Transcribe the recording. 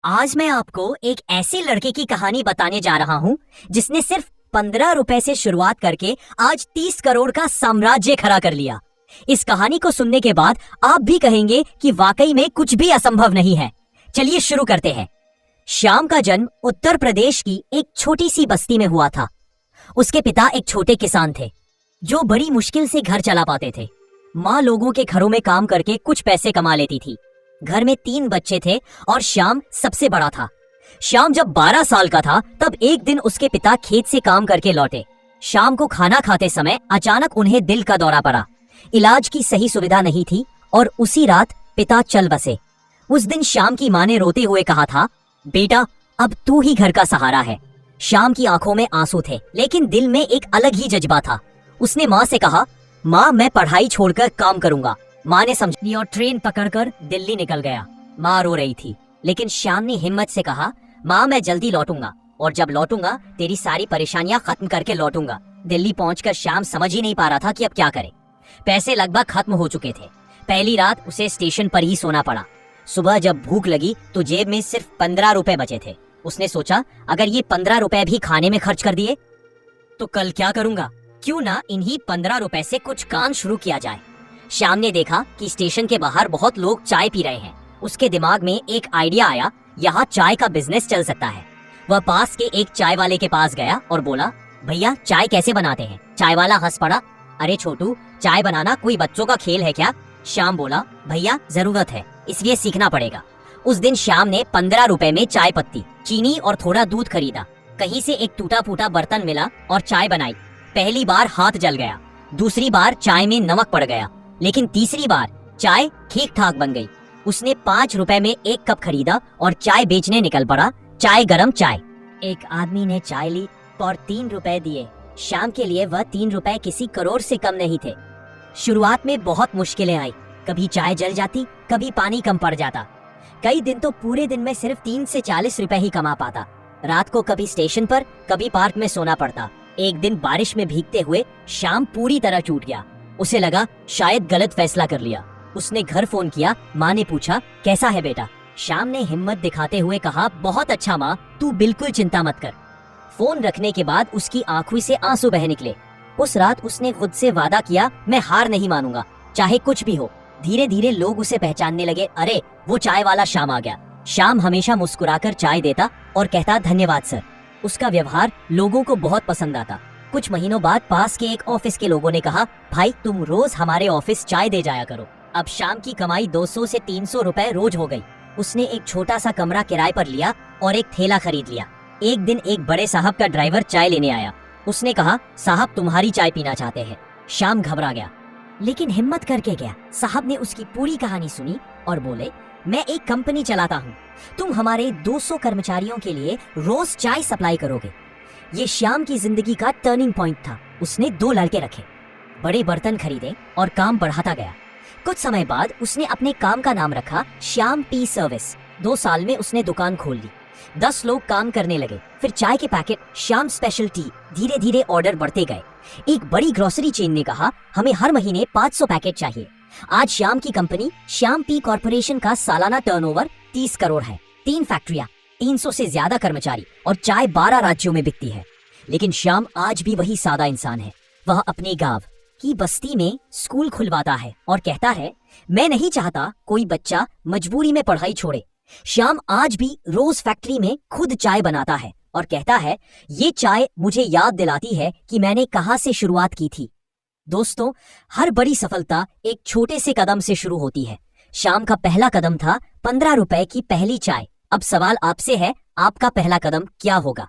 आज मैं आपको एक ऐसे लड़के की कहानी बताने जा रहा हूँ जिसने सिर्फ 15 रुपए से शुरुआत करके आज 30 करोड़ का साम्राज्य खड़ा कर लिया। इस कहानी को सुनने के बाद आप भी कहेंगे कि वाकई में कुछ भी असंभव नहीं है। चलिए शुरू करते हैं। श्याम का जन्म उत्तर प्रदेश की एक छोटी सी बस्ती में हुआ था। उसके पिता एक छोटे किसान थे जो बड़ी मुश्किल से घर चला पाते थे। माँ लोगों के घरों में काम करके कुछ पैसे कमा लेती थी। घर में 3 बच्चे थे और श्याम सबसे बड़ा था। श्याम जब 12 साल का था तब एक दिन उसके पिता खेत से काम करके लौटे। शाम को खाना खाते समय अचानक उन्हें दिल का दौरा पड़ा। इलाज की सही सुविधा नहीं थी और उसी रात पिता चल बसे। उस दिन श्याम की माँ ने रोते हुए कहा था, बेटा अब तू ही घर का सहारा है। श्याम की आंखों में आंसू थे लेकिन दिल में एक अलग ही जज्बा था। उसने माँ से कहा, माँ मैं पढ़ाई छोड़कर काम करूंगा। माँ ने समझी और ट्रेन पकड़कर दिल्ली निकल गया। माँ रो रही थी लेकिन श्याम ने हिम्मत से कहा, माँ मैं जल्दी लौटूंगा और जब लौटूंगा तेरी सारी परेशानियां खत्म करके लौटूंगा। दिल्ली पहुंचकर श्याम समझ ही नहीं पा रहा था कि अब क्या करे। पैसे लगभग खत्म हो चुके थे। पहली रात उसे स्टेशन पर ही सोना पड़ा। सुबह जब भूख लगी तो जेब में सिर्फ 15 रुपए बचे थे। उसने सोचा, अगर ये 15 रुपए भी खाने में खर्च कर दिए तो कल क्या करूंगा। क्यों ना इन्हीं 15 रुपए से कुछ काम शुरू किया जाए। श्याम ने देखा कि स्टेशन के बाहर बहुत लोग चाय पी रहे हैं। उसके दिमाग में एक आइडिया आया, यहाँ चाय का बिजनेस चल सकता है। वह पास के एक चाय वाले के पास गया और बोला, भैया चाय कैसे बनाते हैं। चाय वाला हंस पड़ा, अरे छोटू चाय बनाना कोई बच्चों का खेल है क्या। श्याम बोला, भैया जरूरत है इसलिए सीखना पड़ेगा। उस दिन श्याम ने 15 रुपए में चाय पत्ती, चीनी और थोड़ा दूध खरीदा। कहीं से एक टूटा फूटा बर्तन मिला और चाय बनाई। पहली बार हाथ जल गया, दूसरी बार चाय में नमक पड़ गया, लेकिन तीसरी बार चाय ठीक ठाक बन गई। उसने 5 रुपए में 1 कप खरीदा और चाय बेचने निकल पड़ा। चाय गरम चाय। एक आदमी ने चाय ली और 3 रुपए दिए। श्याम के लिए वह 3 रुपए किसी करोड़ से कम नहीं थे। शुरुआत में बहुत मुश्किलें आई। कभी चाय जल जाती, कभी पानी कम पड़ जाता। कई दिन तो पूरे दिन में सिर्फ 30 से 40 रुपए ही कमा पाता। रात को कभी स्टेशन पर कभी पार्क में सोना पड़ता। एक दिन बारिश में भीगते हुए श्याम पूरी तरह टूट गया। उसे लगा शायद गलत फैसला कर लिया। उसने घर फोन किया। माँ ने पूछा, कैसा है बेटा। श्याम ने हिम्मत दिखाते हुए कहा, बहुत अच्छा माँ, तू बिल्कुल चिंता मत कर। फोन रखने के बाद उसकी आंखों से आंसू बह निकले। उस रात उसने खुद से वादा किया, मैं हार नहीं मानूंगा चाहे कुछ भी हो। धीरे धीरे लोग उसे पहचानने लगे। अरे वो चाय वाला श्याम आ गया। श्याम हमेशा मुस्कुराकर चाय देता और कहता, धन्यवाद सर। उसका व्यवहार लोगों को बहुत पसंद आता। कुछ महीनों बाद पास के एक ऑफिस के लोगों ने कहा, भाई तुम रोज हमारे ऑफिस चाय दे जाया करो। अब शाम की कमाई 200 से 300 रुपए रोज हो गई। उसने एक छोटा सा कमरा किराए पर लिया और एक थैला खरीद लिया। एक दिन एक बड़े साहब का ड्राइवर चाय लेने आया। उसने कहा, साहब तुम्हारी चाय पीना चाहते हैं। श्याम घबरा गया लेकिन हिम्मत करके गया। साहब ने उसकी पूरी कहानी सुनी और बोले, मैं एक कंपनी चलाता हूँ, तुम हमारे 200 कर्मचारियों के लिए रोज चाय सप्लाई करोगे। ये श्याम की जिंदगी का टर्निंग पॉइंट था। उसने 2 लड़के रखे, बड़े बर्तन खरीदे और काम बढ़ाता गया। कुछ समय बाद उसने अपने काम का नाम रखा श्याम टी सर्विस। 2 साल में उसने दुकान खोल ली। 10 लोग काम करने लगे। फिर चाय के पैकेट, श्याम स्पेशल टी। धीरे धीरे ऑर्डर बढ़ते गए। एक बड़ी ग्रोसरी चेन ने कहा, हमें हर महीने 500 पैकेट चाहिए। आज श्याम की कंपनी श्याम टी कॉर्पोरेशन का सालाना टर्नओवर 30 करोड़ है। 3 फैक्ट्रियां, 300 से ज्यादा कर्मचारी और चाय 12 राज्यों में बिकती है। लेकिन श्याम आज भी वही सादा इंसान है। वह अपने गांव की बस्ती में स्कूल खुलवाता है और कहता है, मैं नहीं चाहता कोई बच्चा मजबूरी में पढ़ाई छोड़े। श्याम आज भी रोज फैक्ट्री में खुद चाय बनाता है और कहता है, ये चाय मुझे याद दिलाती है कि मैंने कहां से शुरुआत की थी। दोस्तों, हर बड़ी सफलता एक छोटे से कदम से शुरू होती है। श्याम का पहला कदम था 15 रुपए की पहली चाय। अब सवाल आपसे है, आपका पहला कदम क्या होगा।